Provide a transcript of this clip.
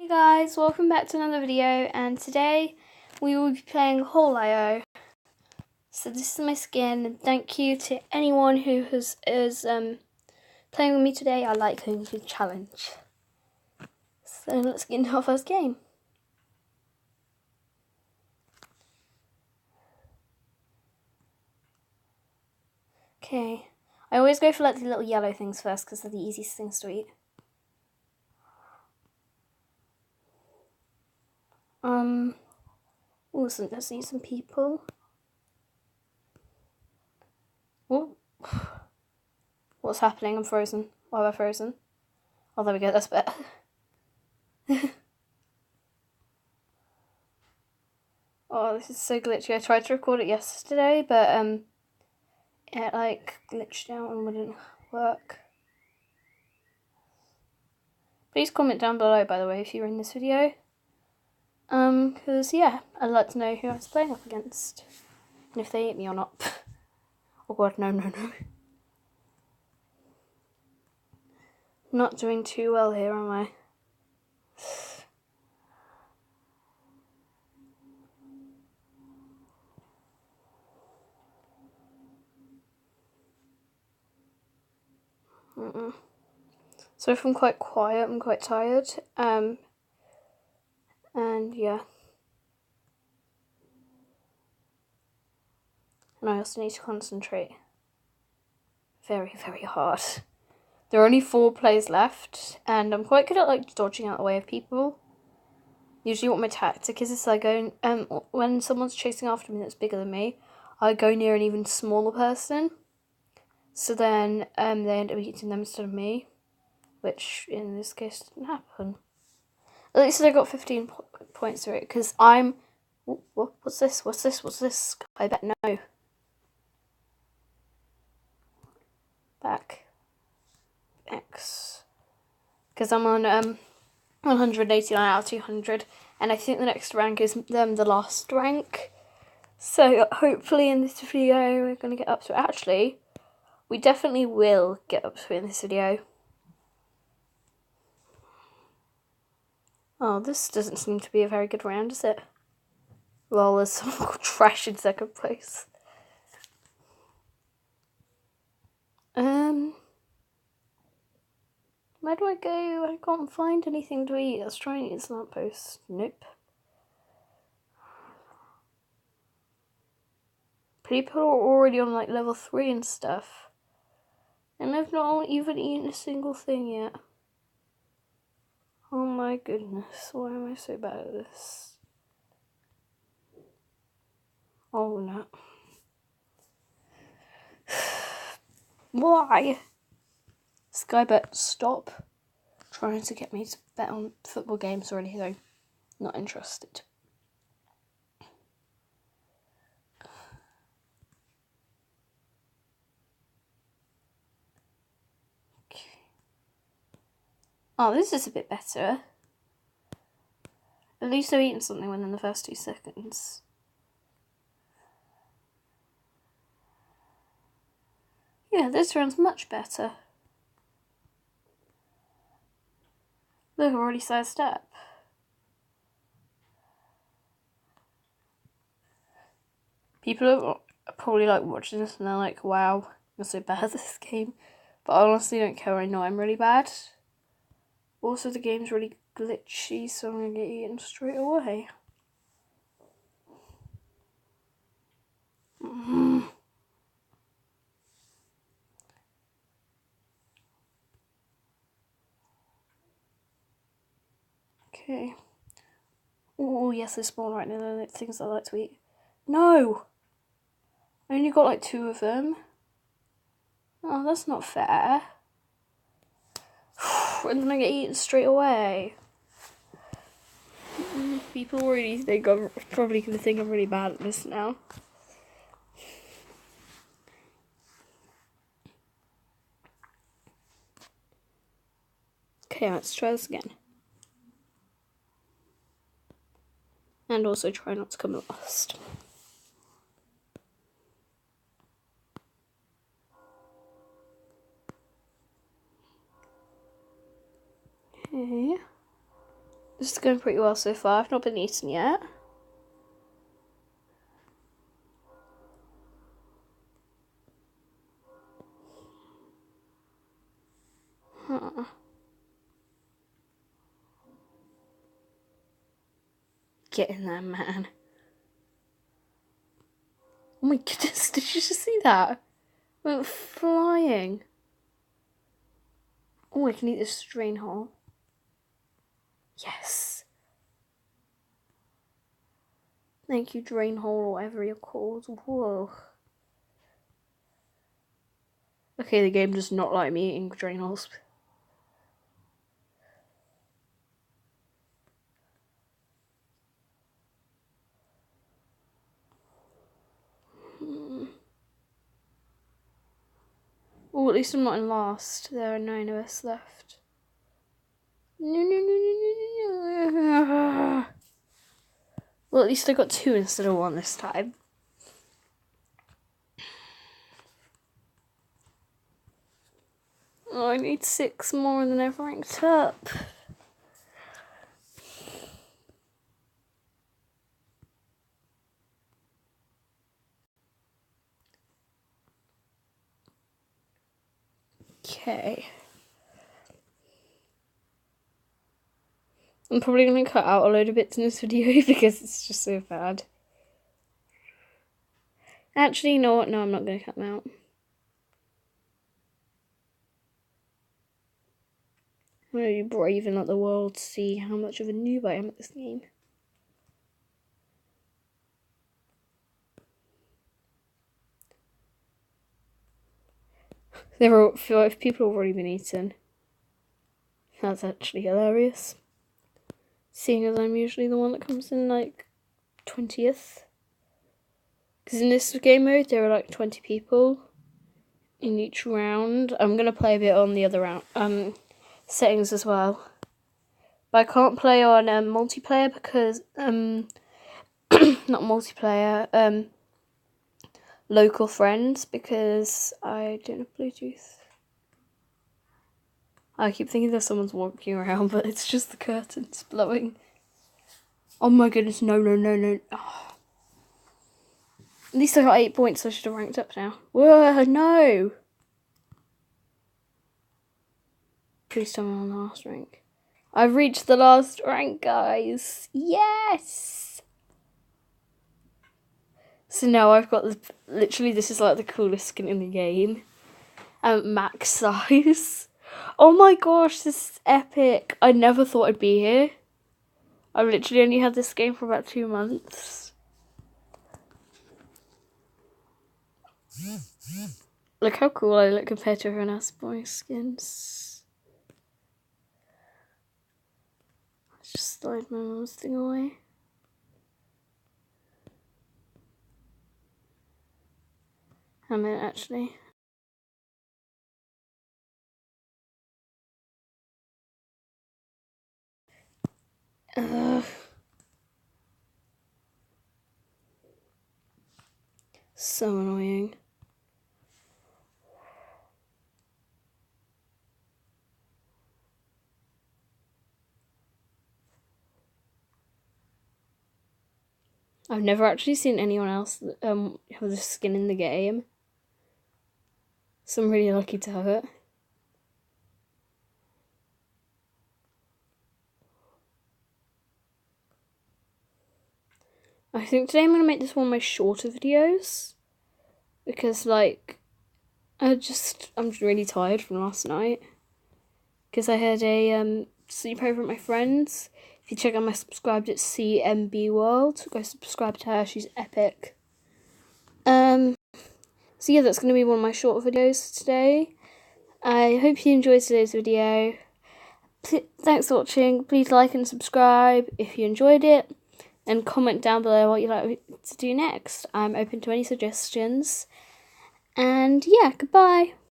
Guys, welcome back to another video, and today we will be playing Hole.io. So this is my skin, and thank you to anyone who is playing with me today. I like going to the challenge. So let's get into our first game. Okay, I always go for like the little yellow things first because they're the easiest things to eat. Awesome, let's see some people. Oh, what's happening? I'm frozen. Why am I frozen? Oh, there we go, that's better. Oh, this is so glitchy. I tried to record it yesterday, but it like glitched out and wouldn't work. Please comment down below, by the way, if you're in this video. Because yeah, I'd like to know who I was playing up against. And if they eat me or not. Oh god, no. Not doing too well here, am I? So if I'm quite quiet, I'm quite tired. And yeah. And I also need to concentrate. Very, very hard. There are only 4 players left, and I'm quite good at like dodging out the way of people. Usually what my tactic is I go, when someone's chasing after me that's bigger than me, I go near an even smaller person. So then they end up eating them instead of me, which in this case didn't happen. At least I got 15 points through it, because I'm... What's this? I bet no. Back. X. Because I'm on 189 out of 200, and I think the next rank is the last rank. So hopefully in this video we're going to get up to it. Actually, we definitely will get up to it in this video. Oh, this doesn't seem to be a very good round, is it? Well, there's someone called Trash in second place. Where do I go? I can't find anything to eat. Let's try and eat this lamppost. Nope. People are already on like level 3 and stuff. And I've not even eaten a single thing yet. Oh my goodness, why am I so bad at this? Oh no. Why? Skybet, stop trying to get me to bet on football games or anything. Not interested. Okay. Oh, this is a bit better. At least I've eaten something within the first 2 seconds. Yeah, this round's much better. Look, I've already sized up. People are probably like watching this and they're like, wow, you're so bad at this game. But I honestly don't care, I know I'm really bad. Also, the game's really glitchy, so I'm going to get eaten straight away. Okay. Oh, yes, they spawn right near the things I like to eat. No! I only got like 2 of them. Oh, that's not fair. And then I get eaten straight away. People already think I'm probably going to think I'm really bad at this now. Okay, let's try this again. And also try not to come last. Okay. This This is going pretty well so far. I've not been eaten yet. Huh. Get in there, man. Oh my goodness, did you just see that? It went flying. Oh, I can eat this drain hole. Yes. Thank you, drain hole, or whatever you're called. Whoa. Okay, the game does not like me eating drain holes. Oh, at least I'm not in last. There are 9 of us left. No. Well, at least I got 2 instead of 1 this time. Oh, I need 6 more than I've ranked up. Okay. I'm probably going to cut out a load of bits in this video because it's just so bad. Actually, you know what? No, I'm not going to cut them out. I'm going to be brave and let the world see how much of a noob I am at this game. There are 5 people already been eaten. That's actually hilarious. Seeing as I'm usually the one that comes in like 20th. Because in this game mode there are like 20 people in each round. I'm going to play a bit on the other round settings as well. But I can't play on multiplayer because not multiplayer, local friends, because I don't have Bluetooth. I keep thinking that someone's walking around, but it's just the curtains blowing. Oh my goodness, no. Oh. At least I got 8 points, so I should have ranked up now. Whoa, no! Please tell me I'm on the last rank. I've reached the last rank, guys. Yes! So now I've got literally this is like the coolest skin in the game. Max size. Oh my gosh, this is epic. I never thought I'd be here. I've literally only had this game for about 2 months. Look how cool I look compared to everyone else's boy skins. Let's just slide my mom's thing away. A minute, actually. So annoying. I've never actually seen anyone else have this skin in the game. So I'm really lucky to have it. I think today I'm going to make this one of my shorter videos. Because, like, I'm really tired from last night. Because I had a sleepover at my friend's. If you check out my subscribed, it's CMB World. Go subscribe to her, she's epic. So yeah, that's going to be one of my short videos today. I hope you enjoyed today's video. Thanks for watching. Please like and subscribe if you enjoyed it. And comment down below what you'd like me to do next. I'm open to any suggestions. And yeah, goodbye.